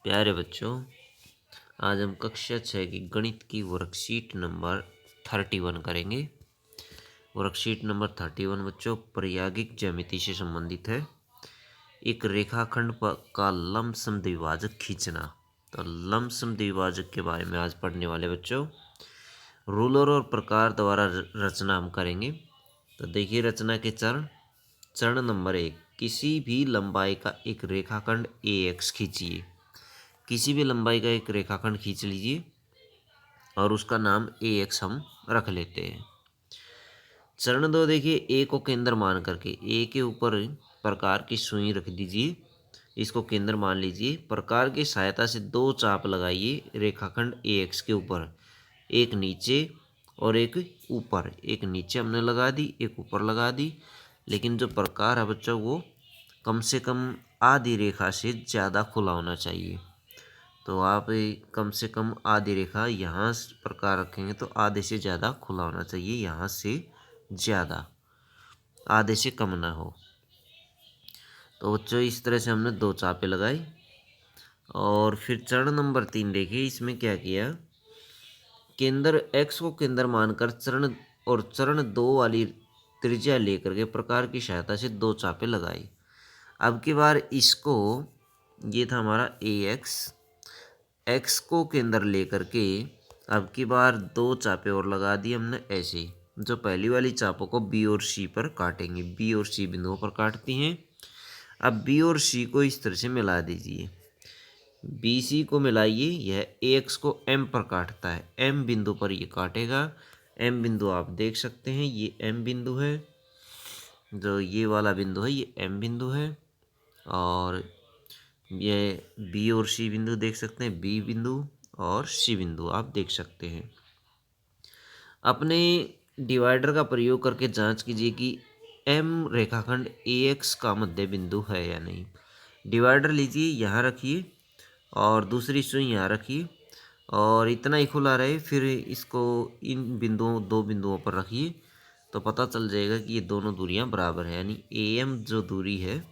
प्यारे बच्चों, आज हम कक्षा 6 की गणित की वर्कशीट नंबर 31 करेंगे। वर्कशीट नंबर 31 बच्चों प्रायोगिक ज्यामिति से संबंधित है। एक रेखाखंड का लंबसम द्विभाजक खींचना। तो लंबसम द्विभाजक के बारे में आज पढ़ने वाले बच्चों। रूलर और प्रकार द्वारा रचना हम करेंगे। तो देखिए रचना के चरण। चरण नंबर 1, किसी भी लंबाई का एक रेखाखंड AX खींचिए। किसी भी लंबाई का एक रेखाखंड खींच लीजिए और उसका नाम AX हम रख लेते हैं। चरण 2 देखिए, ए को केंद्र मान करके ए के ऊपर प्रकार की सुई रख दीजिए। इसको केंद्र मान लीजिए। प्रकार की सहायता से दो चाप लगाइए रेखाखंड AX के ऊपर, एक नीचे और एक ऊपर। एक नीचे हमने लगा दी, एक ऊपर लगा दी। लेकिन जो प्रकार है बच्चों वो कम से कम आधी रेखा से ज़्यादा खुला होना चाहिए। तो आप कम से कम आधी रेखा यहाँ प्रकार रखेंगे तो आधे से ज़्यादा खुला होना चाहिए, यहाँ से ज़्यादा, आधे से कम ना हो। तो बच्चों इस तरह से हमने दो चापे लगाई। और फिर चरण नंबर 3 देखिए, इसमें क्या किया। केंद्र x को केंद्र मानकर चरण 2 वाली त्रिज्या लेकर के प्रकार की सहायता से दो चापे लगाई। अब की बार इसको, ये था हमारा x को केंद्र लेकर के अब की बार दो चापे और लगा दी हमने ऐसे, जो पहली वाली चापों को B और C पर काटेंगे। B और C बिंदुओं पर काटती हैं। अब B और C को इस तरह से मिला दीजिए। BC को मिलाइए, यह AX को M पर काटता है, M बिंदु पर ये काटेगा। M बिंदु आप देख सकते हैं, ये M बिंदु है। जो ये वाला बिंदु है ये M बिंदु है। और ये B और C बिंदु देख सकते हैं, B बिंदु और C बिंदु आप देख सकते हैं। अपने डिवाइडर का प्रयोग करके जांच कीजिए कि M रेखाखंड AX का मध्य बिंदु है या नहीं। डिवाइडर लीजिए, यहाँ रखिए और दूसरी सुई यहाँ रखिए और इतना ही खुला रहे। फिर इसको इन बिंदुओं, दो बिंदुओं पर रखिए तो पता चल जाएगा कि ये दोनों दूरियां बराबर है, यानी AM जो दूरी है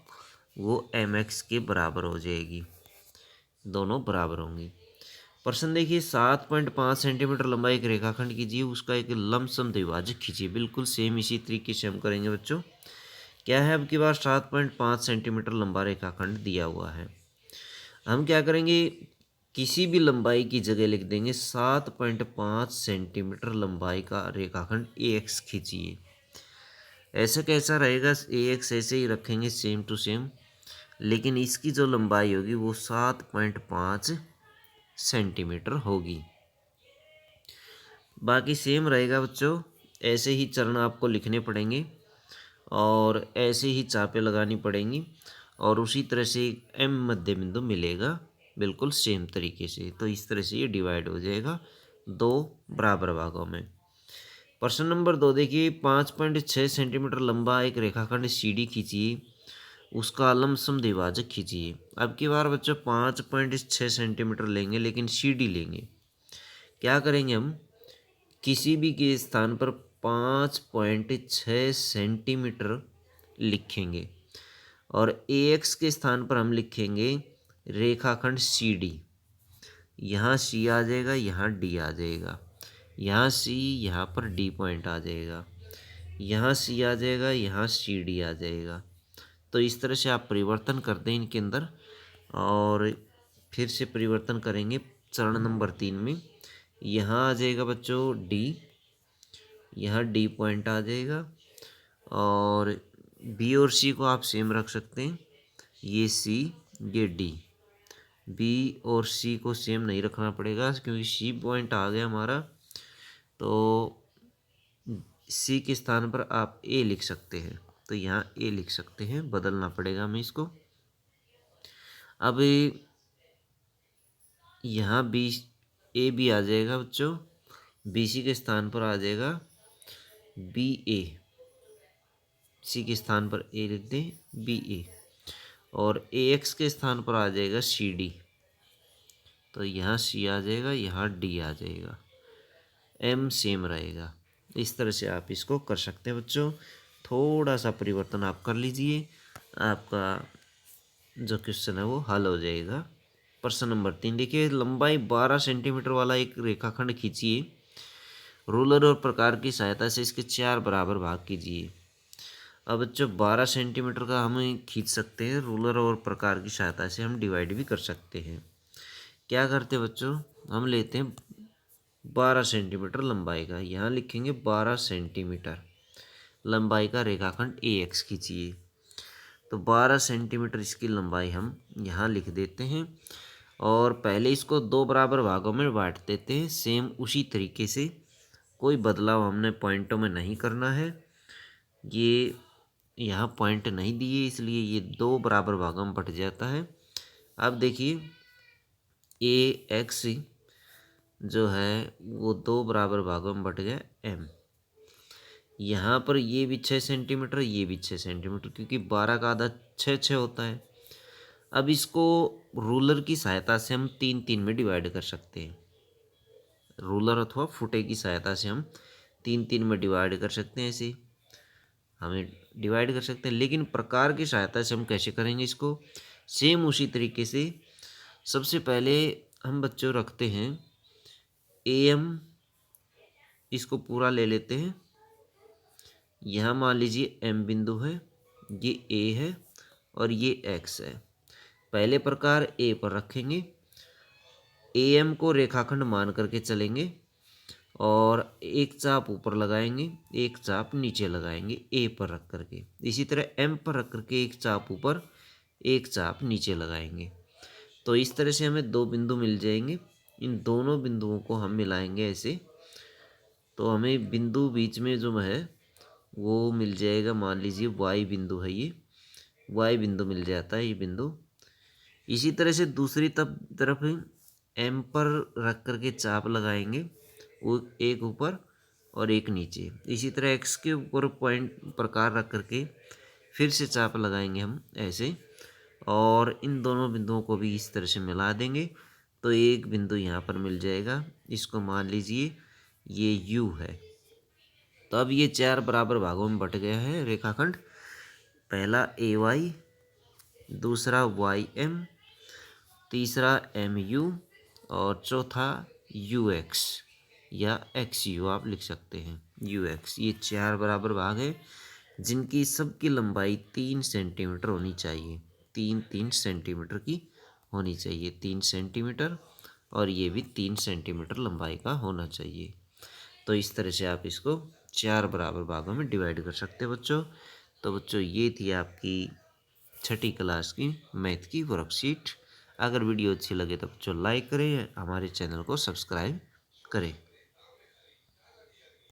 वो MX के बराबर हो जाएगी, दोनों बराबर होंगी। प्रश्न देखिए, 7.5 सेंटीमीटर लंबा एक रेखाखंड कीजिए, उसका एक लंबसम द्विभाजक खींचिए। बिल्कुल सेम इसी तरीके से हम करेंगे बच्चों। क्या है, अब की बार 7.5 सेंटीमीटर लंबा रेखाखंड दिया हुआ है। हम क्या करेंगे, किसी भी लंबाई की जगह लिख देंगे 7.5 सेंटीमीटर लंबाई का रेखाखंड AX खींचिए। ऐसा कैसा रहेगा, AX ऐसे ही रखेंगे सेम टू सेम, लेकिन इसकी जो लंबाई होगी वो 7.5 सेंटीमीटर होगी। बाकी सेम रहेगा बच्चों। ऐसे ही चरण आपको लिखने पड़ेंगे और ऐसे ही चापें लगानी पड़ेंगी और उसी तरह से M मध्य बिंदु मिलेगा, बिल्कुल सेम तरीके से। तो इस तरह से ये डिवाइड हो जाएगा दो बराबर भागों में। प्रश्न नंबर 2 देखिए, 5.6 सेंटीमीटर लंबा एक रेखाखंड CD खींचिए, उसका लंबसम द्विभाजक खींचिए। अब की बार बच्चों 5.6 सेंटीमीटर लेंगे, लेकिन CD लेंगे। क्या करेंगे हम, किसी भी के स्थान पर 5.6 सेंटीमीटर लिखेंगे और AX के स्थान पर हम लिखेंगे रेखाखंड CD। यहाँ C आ जाएगा, यहाँ D आ जाएगा, यहाँ C, यहाँ पर D पॉइंट आ जाएगा, यहाँ C आ जाएगा, यहाँ CD आ जाएगा। तो इस तरह से आप परिवर्तन कर दें इनके अंदर और फिर से परिवर्तन करेंगे चरण नंबर 3 में। यहाँ आ जाएगा बच्चों D, यहाँ D पॉइंट आ जाएगा और B और C को आप सेम रख सकते हैं, ये C, ये D। B और C को सेम नहीं रखना पड़ेगा क्योंकि C पॉइंट आ गया हमारा, तो C के स्थान पर आप A लिख सकते हैं। तो यहाँ A लिख सकते हैं, बदलना पड़ेगा हमें इसको। अब यहाँ A भी आ जाएगा बच्चों, BC के स्थान पर आ जाएगा BA। C के स्थान पर A लिख दें, BA। और AX के स्थान पर आ जाएगा CD। तो यहाँ C आ जाएगा, यहाँ D आ जाएगा, M सेम रहेगा। इस तरह से आप इसको कर सकते हैं बच्चों। थोड़ा सा परिवर्तन आप कर लीजिए, आपका जो क्वेश्चन है वो हल हो जाएगा। प्रश्न नंबर 3 देखिए, लंबाई 12 सेंटीमीटर वाला एक रेखाखंड खींचिए। रूलर और प्रकार की सहायता से इसके 4 बराबर भाग कीजिए। अब बच्चों 12 सेंटीमीटर का हम खींच सकते हैं, रूलर और प्रकार की सहायता से हम डिवाइड भी कर सकते हैं। क्या करते हैं बच्चों, हम लेते हैं 12 सेंटीमीटर लंबाई का, यहाँ लिखेंगे 12 सेंटीमीटर लंबाई का रेखाखंड ए एक्स खींचिए। तो 12 सेंटीमीटर इसकी लंबाई हम यहाँ लिख देते हैं और पहले इसको 2 बराबर भागों में बांट देते हैं। सेम उसी तरीके से, कोई बदलाव हमने पॉइंटों में नहीं करना है। ये यहाँ पॉइंट नहीं दिए इसलिए ये 2 बराबर भागों में बट जाता है। अब देखिए ए एक्स जो है वो 2 बराबर भागों में बट गया एम। यहाँ पर ये भी 6 सेंटीमीटर, ये भी 6 सेंटीमीटर, क्योंकि 12 का आधा 6 होता है। अब इसको रूलर की सहायता से हम 3 में डिवाइड कर सकते हैं। रूलर अथवा फुटे की सहायता से हम 3 में डिवाइड कर सकते हैं। ऐसे हमें डिवाइड कर सकते हैं, लेकिन प्रकार की सहायता से हम कैसे करेंगे इसको, सेम उसी तरीके से। सबसे पहले हम बच्चों रखते हैं एम, इसको पूरा ले लेते हैं। यहाँ मान लीजिए एम बिंदु है, ये ए है और ये एक्स है। पहले प्रकार ए पर रखेंगे, ए एम को रेखाखंड मान करके चलेंगे और एक चाप ऊपर लगाएंगे, एक चाप नीचे लगाएंगे ए पर रख करके। इसी तरह एम पर रख करके एक चाप ऊपर, एक चाप नीचे लगाएंगे। तो इस तरह से हमें 2 बिंदु मिल जाएंगे। इन दोनों बिंदुओं को हम मिलाएंगे ऐसे, तो हमें बिंदु बीच में जो है वो मिल जाएगा। मान लीजिए वाई बिंदु है, ये वाई बिंदु मिल जाता है, ये बिंदु। इसी तरह से दूसरी तरफ एम पर रख करके चाप लगाएंगे, वो एक ऊपर और एक नीचे। इसी तरह एक्स के ऊपर पॉइंट प्रकार रख करके फिर से चाप लगाएंगे हम ऐसे, और इन दोनों बिंदुओं को भी इस तरह से मिला देंगे तो एक बिंदु यहाँ पर मिल जाएगा। इसको मान लीजिए ये यू है। तो अब ये 4 बराबर भागों में बट गया है रेखाखंड। पहला ए वाई, दूसरा वाई एम, तीसरा एम यू और चौथा यू एक्स या एक्स यू आप लिख सकते हैं, यू एक्स। ये 4 बराबर भाग है जिनकी सबकी लंबाई 3 सेंटीमीटर होनी चाहिए। 3 सेंटीमीटर की होनी चाहिए, 3 सेंटीमीटर, और ये भी 3 सेंटीमीटर लंबाई का होना चाहिए। तो इस तरह से आप इसको 4 बराबर भागों में डिवाइड कर सकते हैं बच्चों। तो बच्चों ये थी आपकी 6ठी क्लास की मैथ की वर्कशीट। अगर वीडियो अच्छी लगे तो बच्चों लाइक करें, हमारे चैनल को सब्सक्राइब करें।